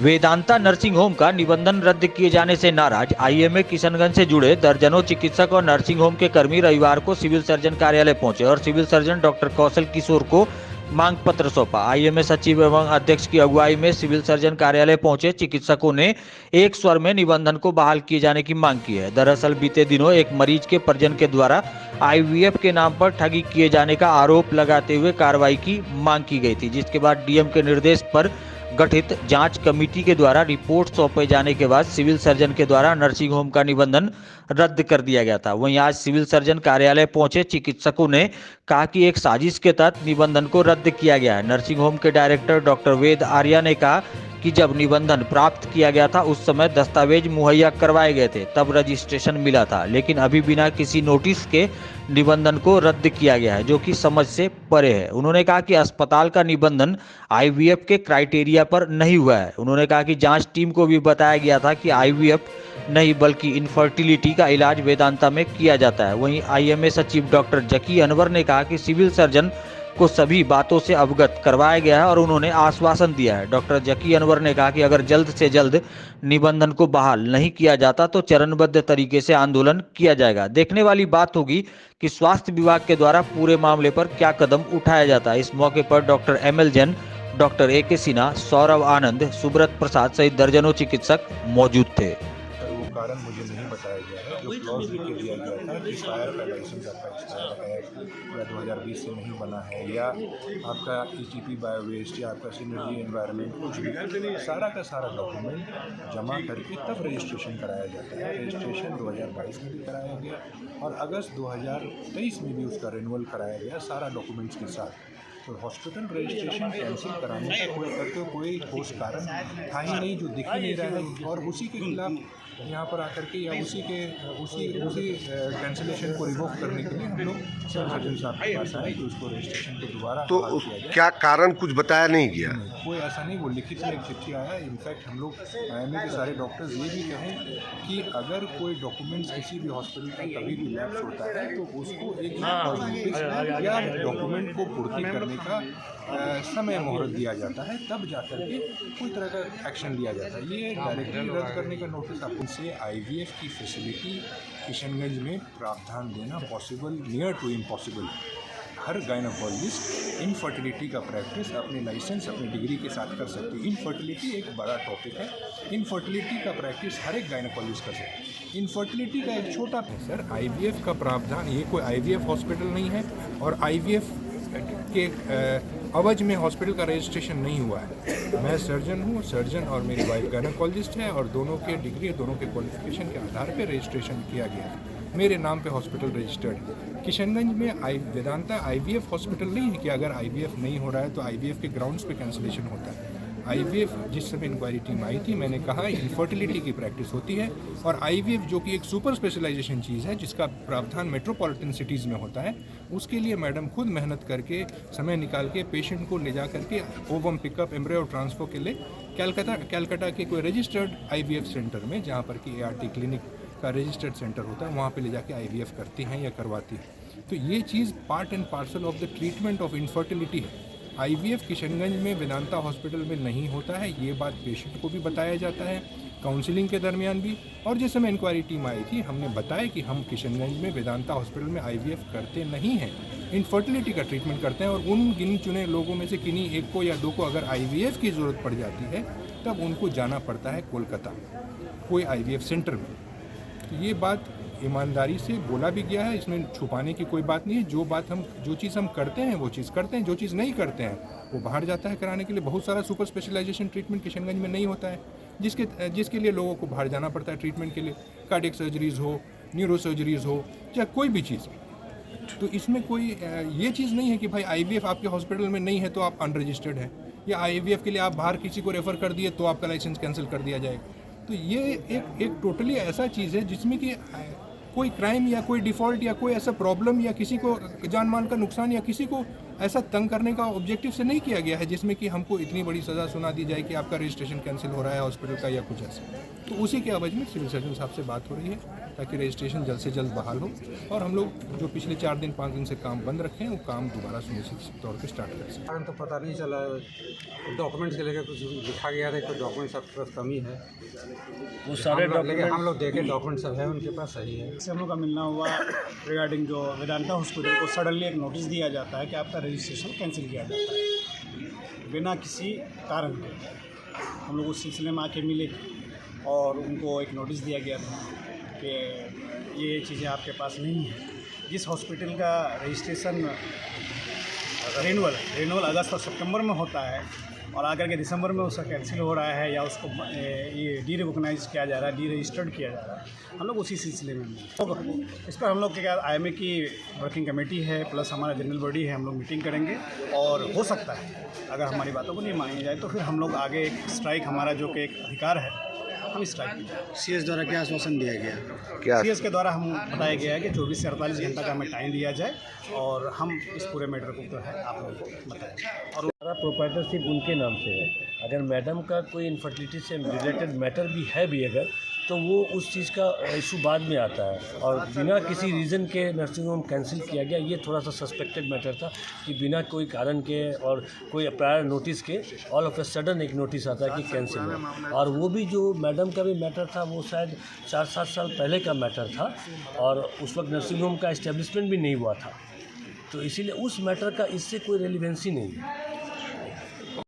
Vedanta nursing home का निबंधन रद्द किए जाने से नाराज आईएमए किशनगंज से जुड़े दर्जनों चिकित्सक और नर्सिंग होम के कर्मी रविवार को सिविल सर्जन कार्यालय पहुंचे और civil surgeon doctor Kaushal Kishore को मांग पत्र सौंपा। आईएमए सचिव एवं अध्यक्ष की अगुवाई में सिविल सर्जन कार्यालय पहुंचे चिकित्सकों ने एक स्वर में निबंधन को बहाल किए जाने की मांग की है। दरअसल बीते दिनों एक मरीज के परिजन के द्वारा आईवीएफ के नाम पर ठगी किए जाने का आरोप लगाते हुए कार्रवाई की मांग की गई थी, जिसके बाद डीएम के निर्देश पर गठित जांच कमेटी के द्वारा रिपोर्ट सौंपे जाने के बाद सिविल सर्जन के द्वारा नर्सिंग होम का निबंधन रद्द कर दिया गया था। वहीं आज सिविल सर्जन कार्यालय पहुंचे चिकित्सकों ने कहा कि एक साजिश के तहत निबंधन को रद्द किया गया है। नर्सिंग होम के डायरेक्टर डॉक्टर वेद आर्या ने कहा कि जब निबंधन प्राप्त किया गया था उस समय दस्तावेज मुहैया करवाए गए थे, तब रजिस्ट्रेशन मिला था, लेकिन अभी बिना किसी नोटिस के निबंधन को रद्द किया गया है, जो कि समझ से परे है। उन्होंने कहा कि अस्पताल का निबंधन आईवीएफ के क्राइटेरिया पर नहीं हुआ है। उन्होंने कहा कि जांच टीम को भी बताया गया था कि आईवीएफ नहीं बल्कि इनफर्टिलिटी का इलाज वेदांता में किया जाता है। वहीं आईएमए सचिव डॉक्टर जकी अनवर ने कहा कि सिविल सर्जन को सभी बातों से अवगत करवाया गया है और उन्होंने आश्वासन दिया है। डॉक्टर जकी अनवर ने कहा कि अगर जल्द से जल्द निबंधन को बहाल नहीं किया जाता तो चरणबद्ध तरीके से आंदोलन किया जाएगा। देखने वाली बात होगी कि स्वास्थ्य विभाग के द्वारा पूरे मामले पर क्या कदम उठाया जाता है। इस मौके पर doctor ML Jain, doctor AK. Sinha, Saurabh Anand, Subrata Prasad सहित दर्जनों चिकित्सक मौजूद थे। वो कारण मुझे नहीं बताया गया है। जो क्लॉज लिख के दिया गया था कि फायर का लाइसेंस आपका एक्सपायर है या 2020 से नहीं बना है या आपका ईटीपी बायो वेस्ट या आपका सिनर्जी एनवायरनमेंट कुछ भी, सारा का सारा डॉक्यूमेंट जमा करके तब रजिस्ट्रेशन कराया जाता है। रजिस्ट्रेशन 2022 में भी कराया गया और अगस्त 2023 में भी उसका रिन्यूअल कराया गया सारा डॉक्यूमेंट्स के साथ। तो हॉस्पिटल रजिस्ट्रेशन कैंसिल कराने का कोई ठोस कारण था ही नहीं, जो दिख ही नहीं रहा है। और उसी के खिलाफ यहाँ पर आकर के या उसी कैंसिलेशन को रिवोक करने के लिए हम लोग सिविल सर्जन साहब के पास आए कि उसको रजिस्ट्रेशन को दोबारा तो क्या कारण कुछ बताया नहीं गया? कोई ऐसा नहीं, वो लिखित में एक चिट्ठी आया। इनफैक्ट हम लोग आईएमए के सारे डॉक्टर्स ये भी कहें कि अगर कोई डॉक्यूमेंट्स किसी भी हॉस्पिटल का कभी भी लैप्स होता है तो उसको एक नोटिस या डॉक्यूमेंट को पूर्ति करने का समय मुहूर्त दिया जाता है, तब जाकर के कोई तरह का एक्शन लिया जाता है। ये डायरेक्टली रद्द करने का नोटिस अपन से आईवीएफ की फैसिलिटी किशनगंज में प्रावधान देना पॉसिबल नियर टू इम्पॉसिबल। हर गायनोकोलॉजिस्ट इनफर्टिलिटी का प्रैक्टिस अपने लाइसेंस अपनी डिग्री के साथ कर सकती है। इनफर्टिलिटी एक बड़ा टॉपिक है। इनफर्टिलिटी का प्रैक्टिस हर एक गायनोकोलॉजिस्ट कर सकता है। इनफर्टिलिटी का एक छोटा सर आईवीएफ का प्रावधान, ये कोई आईवीएफ हॉस्पिटल नहीं है और आईवीएफ के अवज में हॉस्पिटल का रजिस्ट्रेशन नहीं हुआ है। मैं सर्जन हूँ, सर्जन और मेरी वाइफ गायनोकोलॉजिस्ट है और दोनों के डिग्री, दोनों के क्वालिफिकेशन के आधार पर रजिस्ट्रेशन किया गया है। मेरे नाम पे हॉस्पिटल रजिस्टर्ड है। किशनगंज में वेदांता आईवीएफ हॉस्पिटल नहीं है कि अगर आईवीएफ नहीं हो रहा है तो आईवीएफ के ग्राउंड्स पे कैंसिलेशन होता है। आईवीएफ जिस समय इंक्वायरी टीम आई थी, मैंने कहा इनफर्टिलिटी की प्रैक्टिस होती है और आईवीएफ जो कि एक सुपर स्पेशलाइजेशन चीज़ है जिसका प्रावधान मेट्रोपॉलिटन सिटीज़ में होता है, उसके लिए मैडम खुद मेहनत करके समय निकाल के पेशेंट को ले जा करके ओवम पिकअप एम्ब्रियो ट्रांसफर के लिए कैलकाटा के कोई रजिस्टर्ड आईवीएफ सेंटर में, जहाँ पर कि ART क्लिनिक का रजिस्टर्ड सेंटर होता है, वहाँ पे ले जाके आईवीएफ करती हैं या करवाती हैं। तो ये चीज़ part and parcel of the treatment of infertility है। आईवीएफ किशनगंज में वेदांता हॉस्पिटल में नहीं होता है, ये बात पेशेंट को भी बताया जाता है काउंसलिंग के दरमियान भी। और जिस समय इंक्वायरी टीम आई थी हमने बताया कि हम किशनगंज में वेदांता हॉस्पिटल में आईवीएफ करते नहीं हैं, इनफर्टिलिटी का ट्रीटमेंट करते हैं और उन गिने चुने लोगों में से किन्हीं एक को या दो को अगर आईवीएफ की ज़रूरत पड़ जाती है तब उनको जाना पड़ता है कोलकाता कोई आईवीएफ सेंटर में। तो ये बात ईमानदारी से बोला भी गया है, इसमें छुपाने की कोई बात नहीं है। जो चीज़ हम करते हैं वो चीज़ करते हैं, जो चीज़ नहीं करते हैं वो बाहर जाता है कराने के लिए। बहुत सारा सुपर स्पेशलाइजेशन ट्रीटमेंट किशनगंज में नहीं होता है जिसके लिए लोगों को बाहर जाना पड़ता है ट्रीटमेंट के लिए। कार्डियक सर्जरीज हो, न्यूरो सर्जरीज हो, या कोई भी चीज़। तो इसमें कोई ये चीज़ नहीं है कि भाई आईवीएफ आपके हॉस्पिटल में नहीं है तो आप अनरजिस्टर्ड है, या आईवीएफ के लिए आप बाहर किसी को रेफ़र कर दिए तो आपका लाइसेंस कैंसिल कर दिया जाएगा। तो ये एक टोटली ऐसा चीज़ है जिसमें कि कोई क्राइम या कोई डिफ़ॉल्ट या कोई ऐसा प्रॉब्लम या किसी को जान माल का नुकसान या किसी को ऐसा तंग करने का ऑब्जेक्टिव से नहीं किया गया है जिसमें कि हमको इतनी बड़ी सज़ा सुना दी जाए कि आपका रजिस्ट्रेशन कैंसिल हो रहा है हॉस्पिटल का या कुछ ऐसा। तो उसी के एवज में सिविल सर्जन साहब से बात हो रही है ताकि रजिस्ट्रेशन जल्द से जल्द बहाल हो और हम लोग जो पिछले 4 दिन 5 दिन से काम बंद रखे हैं वो काम दोबारा सुनिश्चित तौर पर स्टार्ट कर सकें। कारण तो पता नहीं चला, डॉक्यूमेंट्स के लेकर कुछ लिखा गया था, कुछ डॉक्यूमेंट्स आपके पास कमी है, वो सारे लेकिन हम लोग देखे डॉक्यूमेंट सब है उनके पास, सही है। से हम लोग का मिलना हुआ रिगार्डिंग जो वेदांता हॉस्पिटल को सडनली एक नोटिस दिया जाता है कि आपका रजिस्ट्रेशन कैंसिल किया जाता है बिना किसी कारण के। हम लोग उस सिलसिले में आके मिले और उनको एक नोटिस दिया गया था कि ये चीज़ें आपके पास नहीं है। जिस हॉस्पिटल का रजिस्ट्रेशन रिन्यूअल अगस्त और सितंबर में होता है और आकर के दिसंबर में उसका कैंसिल हो रहा है या उसको ये डी रिकॉग्नाइज किया जा रहा है, डी रजिस्टर्ड किया जा रहा है, हम लोग उसी सिलसिले में इस पर हम लोग के क्या IMA की वर्किंग कमेटी है प्लस हमारा जनरल बॉडी है, हम लोग मीटिंग करेंगे और हो सकता है अगर हमारी बातों को नहीं मानी जाए तो फिर हम लोग आगे एक स्ट्राइक, हमारा जो कि एक अधिकार है, हम स्ट्राइक CS द्वारा क्या आश्वासन दिया गया? क्या CS के द्वारा हम बताया गया है कि 24 से 48 घंटा का हमें टाइम दिया जाए और हम इस पूरे मैटर को जो है आप लोगों को बताएं। और सारा प्रोप्राइटरशिप उनके नाम से है। अगर मैडम का कोई इनफर्टिलिटी से रिलेटेड मैटर भी है भी अगर, तो वो उस चीज़ का इशू बाद में आता है और बिना किसी रीज़न के नर्सिंग होम कैंसिल किया गया, ये थोड़ा सा सस्पेक्टेड मैटर था कि बिना कोई कारण के और कोई प्रायर नोटिस के ऑल ऑफ ए सडन एक नोटिस आता है कि कैंसिल है। और वो भी जो मैडम का भी मैटर था वो शायद 4-7 साल पहले का मैटर था और उस वक्त नर्सिंग होम का इस्टेब्लिशमेंट भी नहीं हुआ था, तो इसीलिए उस मैटर का इससे कोई रेलिवेंसी नहीं है।